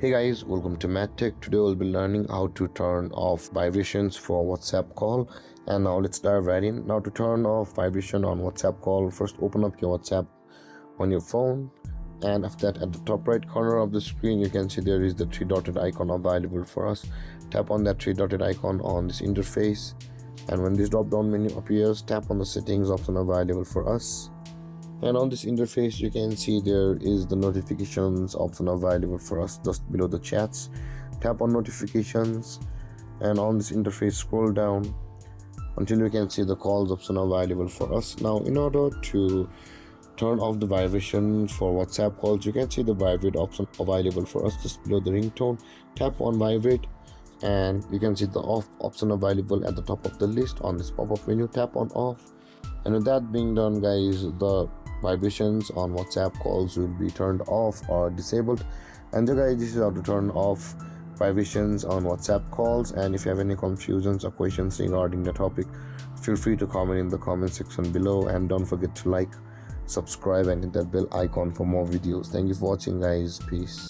Hey guys, welcome to MadTech. Today we'll be learning how to turn off vibrations for WhatsApp call. And now let's dive right in. Now to turn off vibration on WhatsApp call, first open up your WhatsApp on your phone. And after that, at the top right corner of the screen, you can see there is the three dotted icon available for us. Tap on that three dotted icon on this interface. And when this drop down menu appears, tap on the settings option available for us. And on this interface you can see there is the notifications option available for us just below the chats. Tap on notifications, and on this interface scroll down until you can see the calls option available for us. Now in order to turn off the vibration for WhatsApp calls, you can see the vibrate option available for us just below the ringtone. Tap on vibrate and you can see the off option available at the top of the list. On this pop-up menu, tap on off, and with that being done guys, the vibrations on WhatsApp calls will be turned off or disabled. And so guys, this is how to turn off vibrations on WhatsApp calls. And if you have any confusions or questions regarding the topic, feel free to comment in the comment section below, and don't forget to like, subscribe and hit that bell icon for more videos. Thank you for watching guys. Peace.